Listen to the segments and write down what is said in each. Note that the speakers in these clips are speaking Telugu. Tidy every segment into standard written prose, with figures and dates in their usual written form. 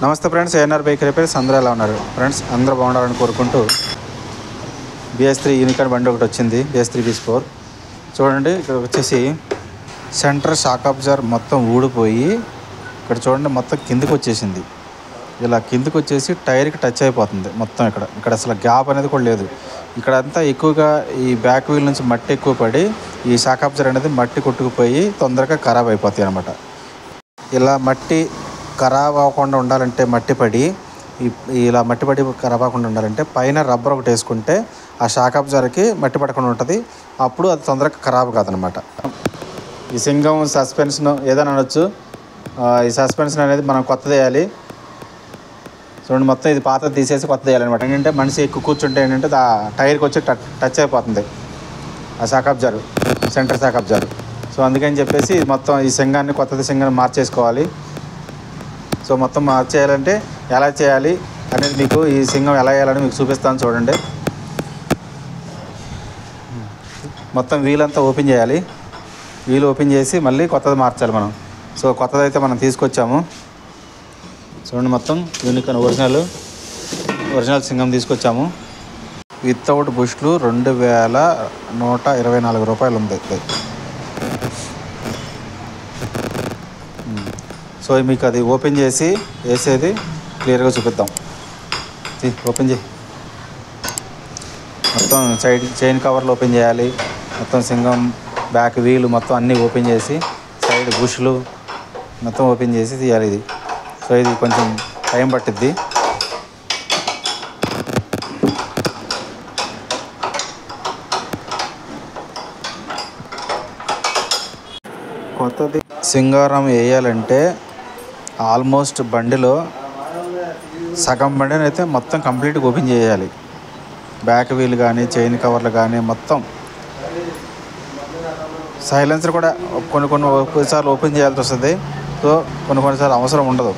నమస్తే ఫ్రెండ్స్, ఏఎన్ఆర్ బైక్ రిపేర్స్ అందరూ ఎలా ఉన్నారు ఫ్రెండ్స్? అందరూ బాగుండాలని కోరుకుంటూ BS3 యూనికార్న్ బండి ఒకటి వచ్చింది, BS3 BS4. చూడండి, ఇక్కడ వచ్చేసి సెంటర్ షాక్ అబ్జర్వర్ మొత్తం ఊడిపోయి ఇక్కడ చూడండి మొత్తం కిందకి వచ్చేసింది. ఇలా కిందకి వచ్చేసి టైర్కి టచ్ అయిపోతుంది మొత్తం. ఇక్కడ అసలు గ్యాప్ అనేది కూడా లేదు. ఇక్కడ అంతా ఎక్కువగా ఈ బ్యాక్ వీల్ నుంచి మట్టి ఎక్కువ పడి ఈ షాక్ అబ్జర్వర్ అనేది మట్టి కొట్టుకుపోయి తొందరగా ఖరాబ్ అయిపోతాయి అన్నమాట. ఇలా మట్టి ఖరాబ్ అవ్వకుండా ఉండాలంటే ఇలా మట్టి పడి ఖరాబ్ అవ్వకుండా ఉండాలంటే పైన రబ్బర్ ఒకటి వేసుకుంటే ఆ షాక్ అబ్జర్వర్కి మట్టి పడకుండా ఉంటుంది. అప్పుడు అది తొందరగా ఖరాబ్ కాదనమాట. ఈ సింగం సస్పెన్షన్ ఏదైనా అనొచ్చు. ఈ సస్పెన్షన్ అనేది మనం కొత్తది వేయాలి. చూడండి, మొత్తం ఇది పాతది తీసేసి కొత్తది వేయాలన్నమాట. ఏంటంటే మనిషి ఎక్కువ కూర్చుంటే ఏంటంటే ఆ టైర్కి వచ్చి టచ్ అయిపోతుంది ఆ shock absorber, centre shock absorber. So అందుకని చెప్పేసి మొత్తం ఈ సింగాన్ని కొత్తది సింగాన్ని మార్చేసుకోవాలి. సో మొత్తం మార్చేయాలంటే ఎలా చేయాలి అనేది మీకు ఈ సింగం ఎలా వేయాలని మీకు చూపిస్తాను. చూడండి, మొత్తం వీల్ అంతా ఓపెన్ చేయాలి. వీల్ ఓపెన్ చేసి మళ్ళీ కొత్తది మార్చాలి మనం. సో కొత్తది అయితే మనం తీసుకొచ్చాము. చూడండి, మొత్తం యూనికార్న్ ఒరిజినల్ సింగం తీసుకొచ్చాము. వితౌట్ బుష్లు 2124 రూపాయలు ఉంది. సో మీకు అది ఓపెన్ చేసి వేసేది క్లియర్గా చూపిద్దాం. ఓపెన్ చేయి. మొత్తం సైడ్ చైన్ కవర్లు ఓపెన్ చేయాలి. మొత్తం సింగం బ్యాక్ వీలు మొత్తం అన్నీ ఓపెన్ చేసి సైడ్ బుష్లు మొత్తం ఓపెన్ చేసి తీయాలి ఇది. సో ఇది కొంచెం టైం పట్టిద్ది. కొత్తది సింగారం వేయాలంటే ఆల్మోస్ట్ బండిలో సగం బండిని అయితే మొత్తం కంప్లీట్గా ఓపెన్ చేయాలి. బ్యాక్ వీల్ కానీ చైన్ కవర్లు కానీ మొత్తం. సైలెన్సర్ కూడా కొన్నిసార్లు ఓపెన్ చేయాల్సి వస్తుంది. సో కొన్నిసార్లు అవసరం ఉండదు.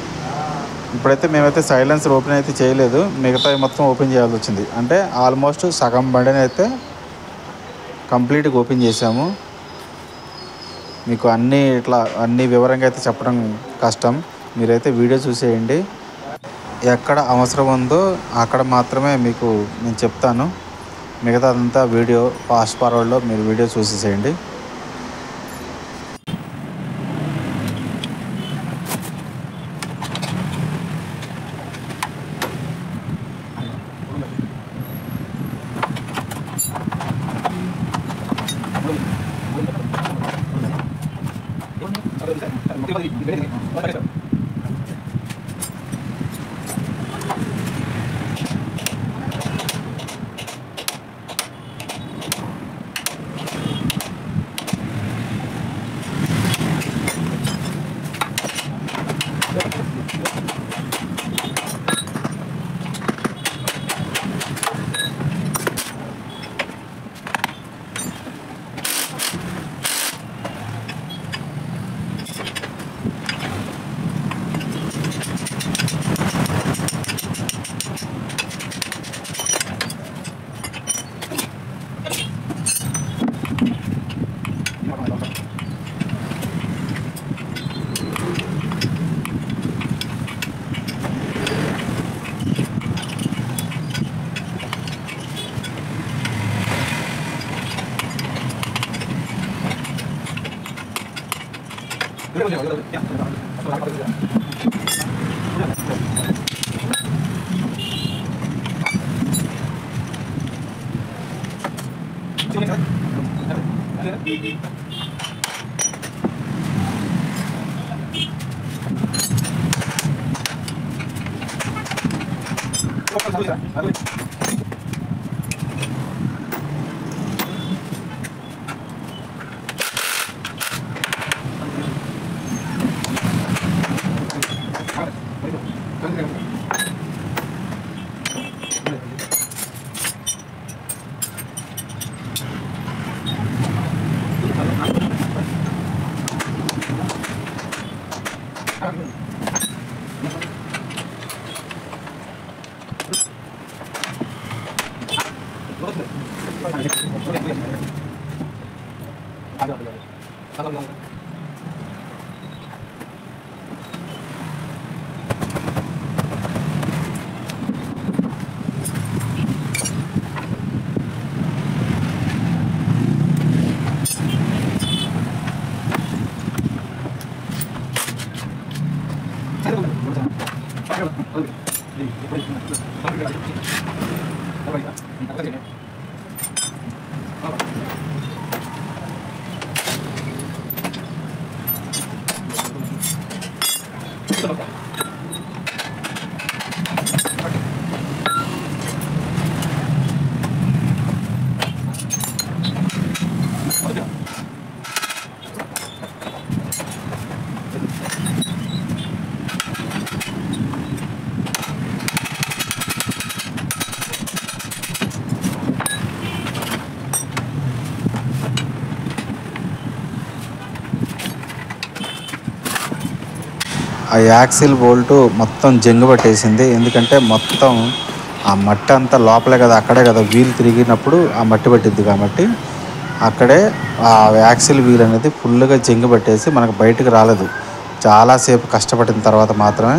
ఇప్పుడైతే మేమైతే సైలెన్సర్ ఓపెన్ అయితే చేయలేదు, మిగతావి మొత్తం ఓపెన్ చేయాల్సి వచ్చింది. అంటే ఆల్మోస్ట్ సగం బండిని అయితే కంప్లీట్గా ఓపెన్ చేసాము. మీకు అన్నీ వివరంగా అయితే చెప్పడం కష్టం. మీరైతే వీడియో చూసేయండి. ఎక్కడ అవసరం ఉందో అక్కడ మాత్రమే మీకు నేను చెప్తాను. మిగతాదంతా వీడియో ఫాస్ట్ ఫార్వర్డ్లో మీరు వీడియో చూసేసేయండి. ఆ యాక్సిల్ బోల్టు మొత్తం జంగు పట్టేసింది. ఎందుకంటే మొత్తం ఆ మట్టి అంతా లోపలే కదా, అక్కడే కదా వీల్ తిరిగినప్పుడు ఆ మట్టి పట్టిద్ది కాబట్టి అక్కడే ఆ యాక్సిల్ వీల్ అనేది ఫుల్గా జంగు పట్టేసి మనకు బయటకు రాలేదు. చాలాసేపు కష్టపడిన తర్వాత మాత్రమే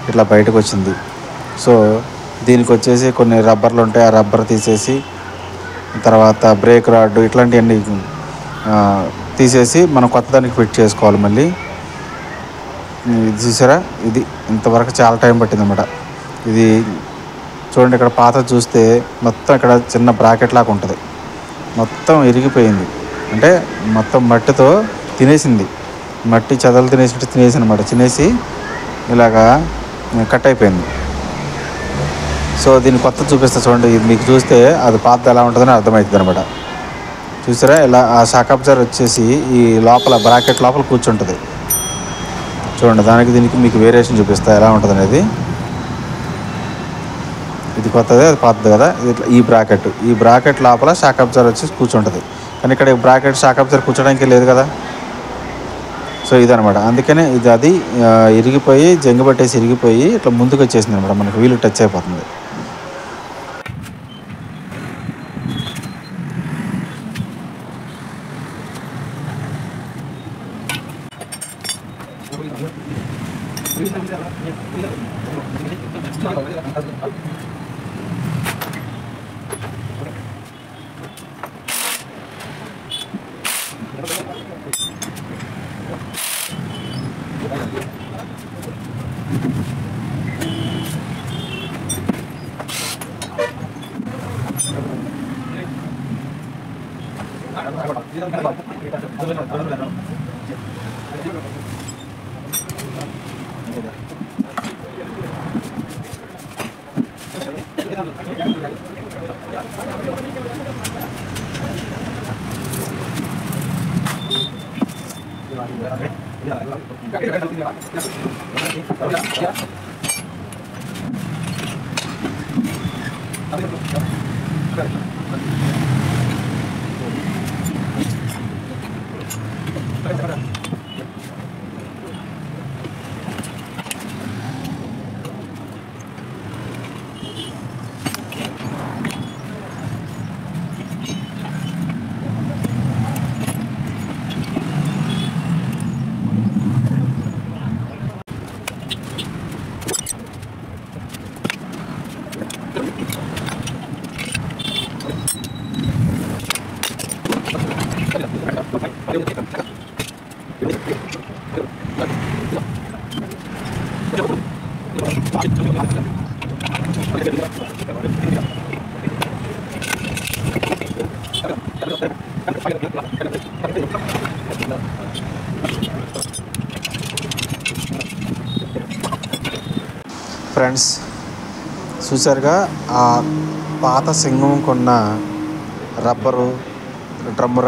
ఇట్లా బయటకు వచ్చింది. సో దీనికి వచ్చేసి కొన్ని రబ్బర్లు ఉంటాయి, ఆ రబ్బర్ తీసేసి తర్వాత బ్రేక్ రాడ్ ఇట్లాంటివన్నీ తీసేసి మనం కొత్త దానికి ఫిట్ చేసుకోవాలి. మళ్ళీ ఇది చూసారా, ఇది ఇంతవరకు చాలా టైం పట్టింది అన్నమాట. ఇది చూడండి, ఇక్కడ పాత చూస్తే మొత్తం ఇక్కడ చిన్న బ్రాకెట్ లాగా ఉంటుంది, మొత్తం ఇరిగిపోయింది. అంటే మొత్తం మట్టితో తినేసింది, మట్టి చెదలు తినేసి అనమాట, తినేసి ఇలాగా కట్ అయిపోయింది. సో దీన్ని కొత్త చూపిస్తా చూడండి. ఇది మీకు చూస్తే అది పాత ఎలా ఉంటుందని అర్థమవుతుంది అనమాట. చూసారా, ఇలా ఆ షాక్ అబ్జర్వర్ వచ్చేసి ఈ లోపల బ్రాకెట్ లోపల కూర్చుంటుంది చూడండి. దానికి దీనికి మీకు వేరియేషన్ చూపిస్తా ఎలా ఉంటుంది అనేది. ఇది కొత్తది, అది పాతది కదా. ఈ బ్రాకెట్ లోపల షాక్ అబ్జర్వర్ వచ్చి కూర్చుంటుంది. కానీ ఇక్కడ బ్రాకెట్ షాక్ అబ్జర్వర్ కూర్చోడానికి లేదు కదా. సో ఇదనమాట. అందుకనే అది ఇరిగిపోయి జంగు పట్టేసి ఇరిగిపోయి ఇట్లా ముందుకు వచ్చేసింది అనమాట, మనకు వీలు టచ్ అయిపోతుంది. ఫ్రెండ్స్ చూసారుగా, ఆ పాత సింగం కొన్న రబ్బరు, డ్రమ్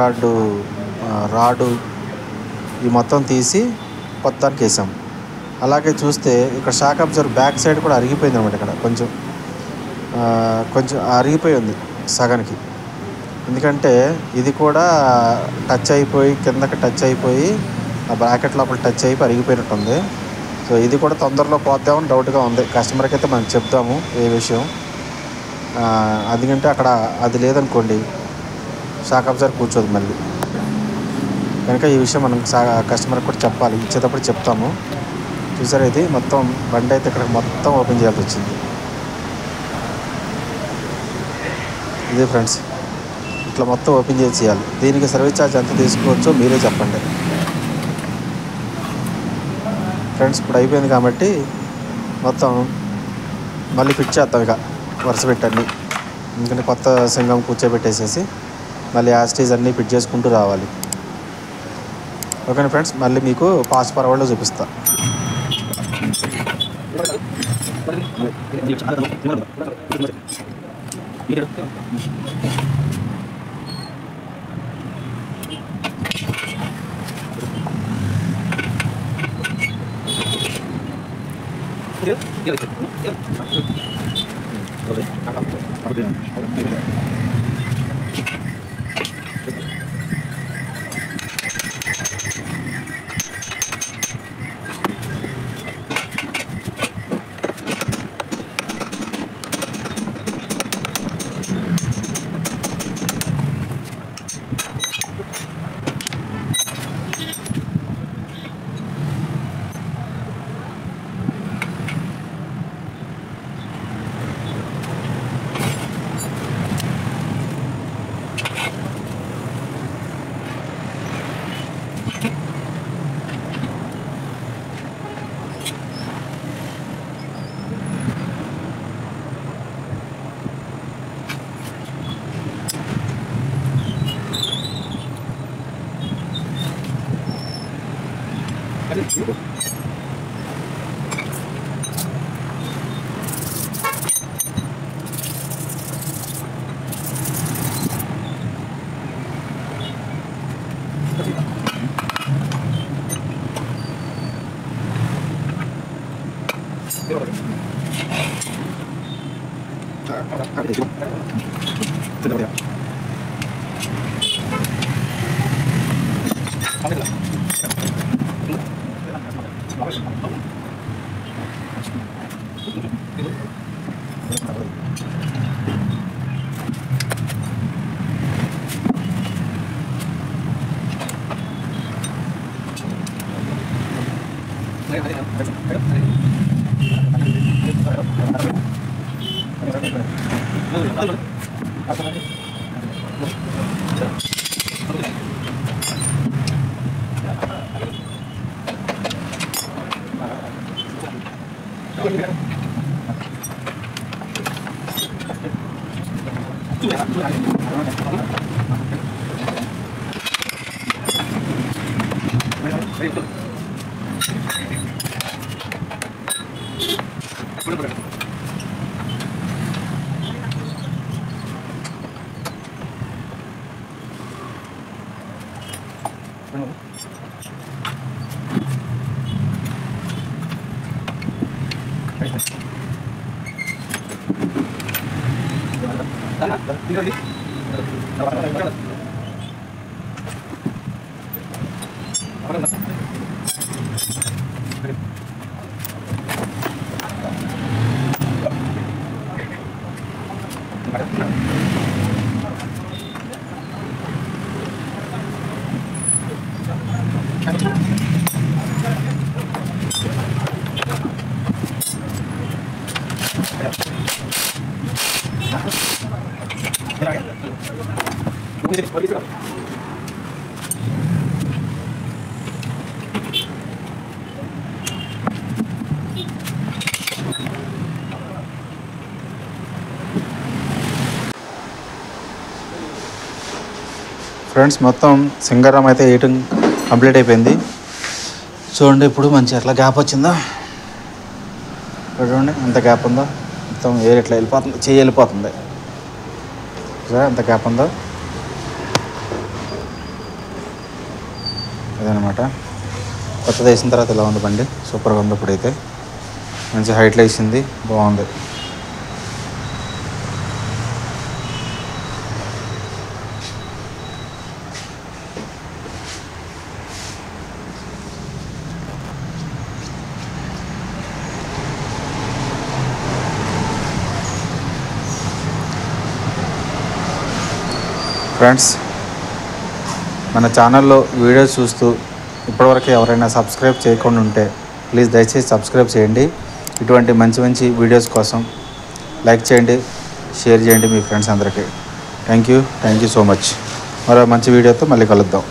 రాడు ఈ మొత్తం తీసి కొత్తదానికి వేసాం. అలాగే చూస్తే ఇక్కడ షాక్ అబ్జర్వర్ బ్యాక్ సైడ్ కూడా అరిగిపోయింది అనమాట. ఇక్కడ కొంచెం అరిగిపోయి ఉంది సగానికి. ఎందుకంటే ఇది కూడా టచ్ అయిపోయి కిందకి టచ్ అయిపోయి ఆ బ్రాకెట్ లోపల టచ్ అయిపోయి అరిగిపోయినట్టుంది. సో ఇది కూడా తొందరలో పోద్దామని డౌట్గా ఉంది. కస్టమర్కి అయితే మనం చెప్దాము ఏ విషయం. ఎందుకంటే అక్కడ అది లేదనుకోండి షాక్ అబ్జర్వర్ కూర్చోదు మళ్ళీ. కనుక ఈ విషయం మనం కస్టమర్కి కూడా చెప్పాలి, ఇచ్చేటప్పుడు చెప్తాము. చూసారా, ఇది మొత్తం బండి అయితే ఇక్కడ మొత్తం ఓపెన్ చేయాల్సి వచ్చింది. ఇదే ఫ్రెండ్స్, ఇట్లా మొత్తం ఓపెన్ చేయాలి. దీనికి సర్వీస్ ఛార్జ్ ఎంత తీసుకోవచ్చో మీరే చెప్పండి. ఫ్రెండ్స్. ఇప్పుడు అయిపోయింది కాబట్టి మొత్తం మళ్ళీ ఫిట్ చేస్తాం ఇక వరుస పెట్టండి. ఎందుకంటే కొత్త సింగం కూర్చోబెట్టేసేసి మళ్ళీ యాస్టీజ్ అన్నీ ఫిట్ చేసుకుంటూ రావాలి. ఓకేనా ఫ్రెండ్స్, మళ్ళీ మీకు ఫాస్ట్ ఫార్వర్డ్లో చూపిస్తా. ఫ్రెండ్స్, మొత్తం సింగారం అయితే వేయటం కంప్లీట్ అయిపోయింది. చూడండి ఇప్పుడు మంచి ఎట్లా గ్యాప్ వచ్చిందో చూడండి, ఎంత గ్యాప్ ఉందో. మొత్తం ఎయిర్ ఎట్లా వెళ్ళిపోతుంది, చెయ్యి వెళ్ళిపోతుంది. ఎంత గ్యాప్ ఉందో అదనమాట. కొత్తది వేసిన తర్వాత ఇలా ఉంది బండి, సూపర్గా ఉంది. ఇప్పుడైతే మంచి హైట్లో వేసింది, బాగుంది. ఫ్రెండ్స్, మన ఛానల్లో వీడియోస్ చూస్తూ ఇప్పటివరకు ఎవరైనా సబ్స్క్రైబ్ చేయకుండా ఉంటే ప్లీజ్ దయచేసి సబ్స్క్రైబ్ చేయండి. ఇటువంటి మంచి మంచి వీడియోస్ కోసం లైక్ చేయండి, షేర్ చేయండి మీ ఫ్రెండ్స్ అందరికీ. Thank you so much. మరో మంచి వీడియోతో మళ్ళీ కలుద్దాం.